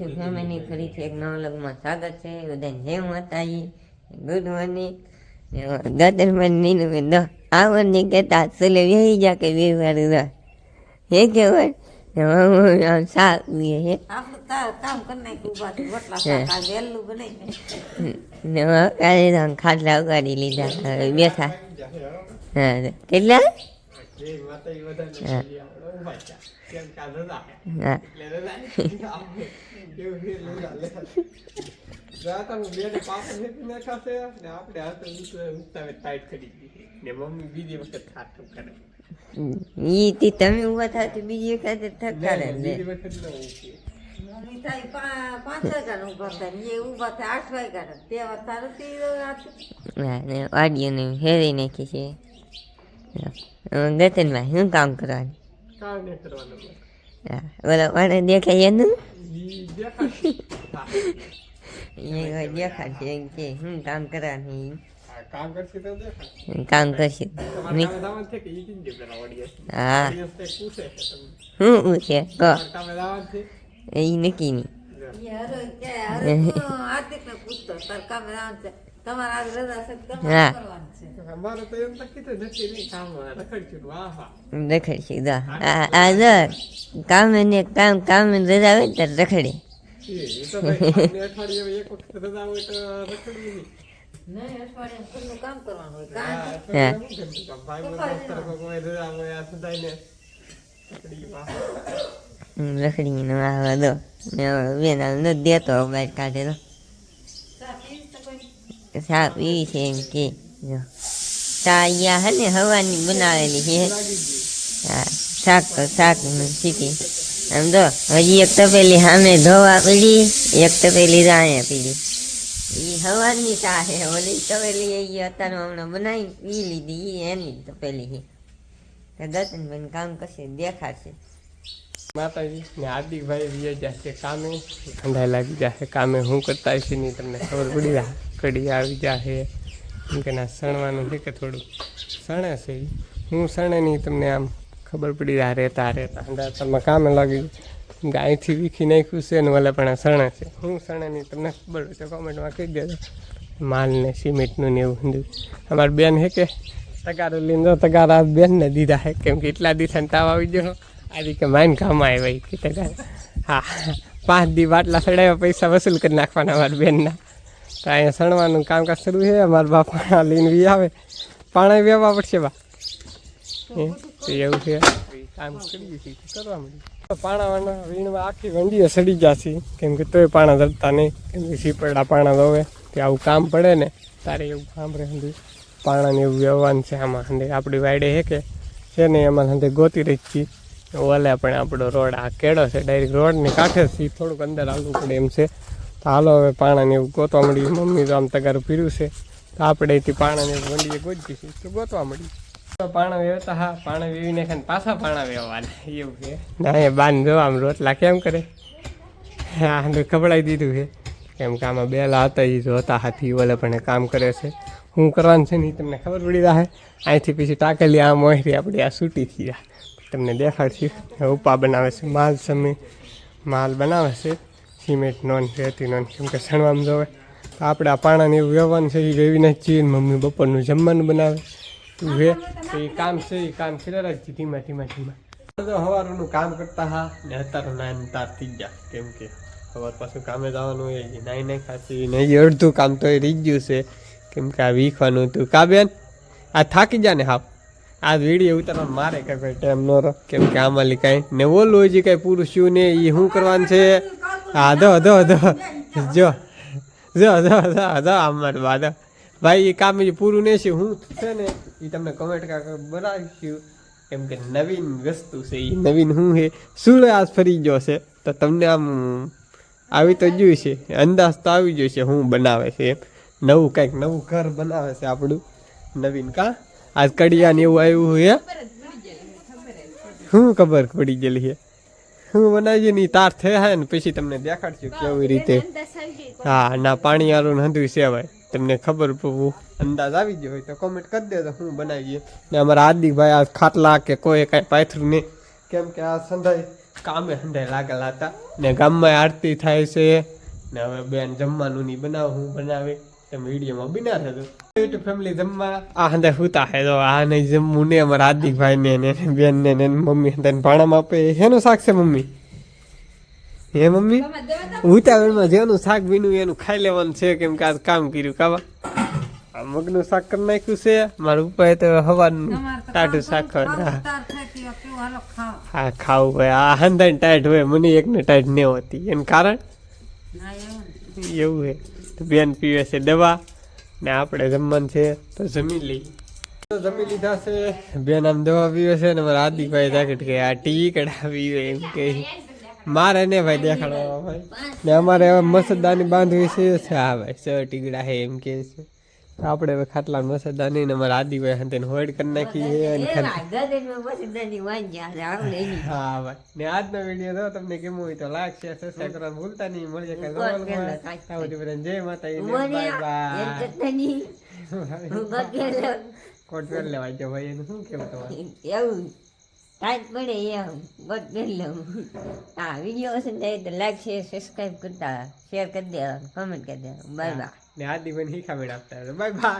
YouTube family ફરીથી એક નવા વ્લોગમાં સ્વાગત છે. બધાને જય માતાજી, ગુડ મોર્નિંગ. દાદરમાં નીનું દો આવડની કહેતા ચલે વેહી જા કે બે વાર હે કેવાય સાવ હે ખાટલા ઉગાડી લીધા, બેઠા. હા કેટલા તમે ઉભા થાય બીજી વખત થતા રહે. વાડીઓને ફેરવી નાખી છે. ગતનમાં શું કામ કરવાનું? ઓલા વાળે દેખાય એનું દેખાડશે એમ કે શું કામ કરવાનું. કામ કરશે. હા શું છે કહો એ નક્કી નહીં. રખડશે કામ ને કામ રજા આવે ને ત્યારે રખડે. રખડી નો આવા દો બેન નથી દેતો બહાર કાઢે તો ચા પીવી છે એમ કે ચા અહીંયા હે ને હવાની બનાવેલી છે. હા શાક શીખી આમ તો હજી એક તપેલી સામે ધોવા પીડી, એક તપેલી રાયા પીડી. એ હવાની ચા છે. ઓલી તપેલી એ અત્યારે હમણાં બનાવી પી લીધી, એની તપેલી છે. દર્શનભાઈ કામ કરશે દેખાડશે. માતાજી ને હાર્દિકભાઈ વિજય જશે કામે, ઠંડા લાગી જશે કામે. હું કરતા હશે નહીં તમને ખબર પડી જાય. કડી આવી જશે એમ કે ના સણવાનું છે કે થોડું સણે છે. હું સણે નહીં તમને આમ ખબર પડી જાય. રહેતા ઠંડા તમે કામે લાગી ગાયથી વીખી નાખ્યું છે ને વલે પણ સણે છે. હું સણે નહીં તમને ખબર હોય તો કોમેન્ટમાં કહી દેજો. માલ ને સિમેન્ટનું ને એવું બધું. અમારી બેન છે કે તગારો લઈને તગારા બેનને દીધા છે, કેમ કે એટલા દિવસને તાવ આવી ગયો. આજે કે માઇન કામ આવે કે તગાર. હા 5 દી બાટલા સડાવ્યા, પૈસા વસૂલ કરી નાખવાના અમારા બેનના. તો અહીંયા સણવાનું કામકાજ શરૂ છે. અમારા બાપા લઈને વી આવે, પાણી વેવા પડશે બા એવું છે. કામ કરી કરવા મળ્યું પાણાવાના વીણમાં આખી વંડીઓ સડી જશે, કેમ કે તોય પાણા ધરતા નહીં. કેમ કે સીપડા પાણા ધોવે તે આવું કામ પડે ને તારે એવું સાંભળે હંધી પાણાને એવું વ્યવહાર છે. આમાં હંધે આપણી વાડે છે ને એમાં હંધે ગોતી રહી છીએ. ઓલે પણ આપણો રોડ આ કેળો છે, ડાયરેક્ટ રોડને કાંઠે છે, થોડુંક અંદર આવવું પડે એમ છે. તો હાલો હવે પાણાને એવું ગોતવા મળ્યું. મમ્મી તો આમ તગારું પીર્યું છે, તો આપણે અહીંથી પાણાને વંડીએ ગોતીશું તો ગોતવા મળ્યું. પાણા વેવતા હા પાણા વેવીને ખાને પાછા પાણા વેવાના એવું છે. ના બાન જો આમ રોટલા કેમ કરે. હા ખબડાવી દીધું છે, કેમ કે આમાં બેલા હતા એ જો હતા હાથી ઓલે પણ કામ કરે છે. શું કરવાનું છે ને એ તમને ખબર પડી જાય. અહીંથી પછી ટાકેલી આમ હોય આપણી આ છૂટી થઈ જાય. તમને દેખાડશું. ઉપા બનાવે છે માલ બનાવે છે સિમેન્ટ નોન રેતી નોન, કેમ કે સણવામાં જોવે. તો આપણે આ પાણાને એવું વ્યવહાર છે એ વેવી નાખીએ. મમ્મી બપોરનું જમવાનું બનાવે વે તો એ કામ છે. એ કામ કર્યા રાખજે ધીમા તો સવારનું કામ કરતા હા ને અત્યારે નાની તાર થઈ ગયા, કેમ કે સવાર પાછું કામે જવાનું હોય. નાઈ નહીં ખાતી નહીં અડધું કામ તો એ રહી ગયું છે, કેમ કે આ વીખવાનું હતું. કા બેન આ થાકી જા ને હાવ આ વિડીયો ઉતારવાનું મારે કાંઈ ટાઈમ ન રહો, કેમ કે આમાં કાંઈ ને ઓલું હોય છે કાંઈ પૂરું શું ને એ શું કરવાનું છે. હા ધો જો અમારે બાદ ભાઈ એ કામ પૂરું નહીં છે. હું છે ને એ તમને કમેન્ટ બનાવીશું, કેમ કે નવીન વસ્તુ છે. એ નવીન શું છે શું આજ ફરી ગયો છે, તો તમને આમ આવી તો જોયું છે, અંદાજ તો આવી ગયો છે હું બનાવે છે એમ. નવું કંઈક નવું ઘર બનાવે છે આપણું નવીન. કા આજ કડિયા ને એવું આવ્યું હે, શું ખબર પડી ગયેલી છે. હું બનાવી ને તાર થયા ને પછી તમને દેખાડશું કેવી રીતે. હા ના પાણી વાળું હંધું છે ભાઈ, તમને ખબર અંદાજ આવી ગયો હોય તો કોમેન્ટ કરી દેજો હું બનાવીએ. ને અમારા હાર્દિકભાઈ આ ખાટલા કે કોઈ કાંઈ પાથરું નહીં, કેમ કે આ સંધાઈ કામે હંધાઈ લાગેલા હતા ને ગામમાં આરતી થાય છે ને હવે બેન જમવાનું નહીં બનાવે હું બનાવે તમે વિડીયોમાં બિના થતો યુટ્યુબ ફેમિલી જમવા આ હંધાઈ હુતા હે તો આ નહીં જમવું ને અમારા હાર્દિકભાઈ ને બેન ને મમ્મી હંધાઈ ભાણામાં આપે એનું શાક છે મમ્મી હે મમ્મી ઉતાવળમાં જેનું શાક બીનું એનું ખાઈ લેવાનું છે કેમ કે આ કામ કર્યું કાવા આ મગનું શાક કરી નાખ્યું છે મારું ઉપાય તો હવાનું ટાઢું શાક હા ખાવું ભાઈ આ હંધાઈ ટાઈટ હોય મને એકને ટાઈટ ન હોતી એનું કારણ એવું હે તો બેન પીવે છે દવા ને આપણે જમવાનું છે તો જમી લઈએ તો જમી લીધા છે બેન આમ દવા પીવે છે ને મારા હાર્દિકભાઈ જાકેટ કે આ ટી કઢાવી એમ કે મારે ને ભાઈ દેખાડવા ભાઈ ને અમારે હવે મસદાની બાંધવી છે હા ભાઈ ટીગડા હે એમ કે છે આપણે હવે ખાટલા મસદા નહીં ને અમારા આદિભાઈ હંતે હોડ કરી નાખી છે અને હા ભાઈ ને આજનો વિડીયો જો તમને કેમ હોય તો લાઈક શેર સબસ્ક્રાઇબ કરવાનું ભૂલતા નહીં મળીએ કાલે જય માતાજી બાય બાય કોટ પહેર લેવા જો ભાઈ એનું શું કેવું તમારે એવું ટાઈટ પડે એમ બટ પહેર લઉં હા વિડીયો પસંદ આવે તો લાઈક શેર સબસ્ક્રાઇબ કરતા શેર કરી દેવાનું કમેન્ટ કરી દેવાનું બાય બાય ને આદિભાઈ શીખા મેળ આપતા બાય બાય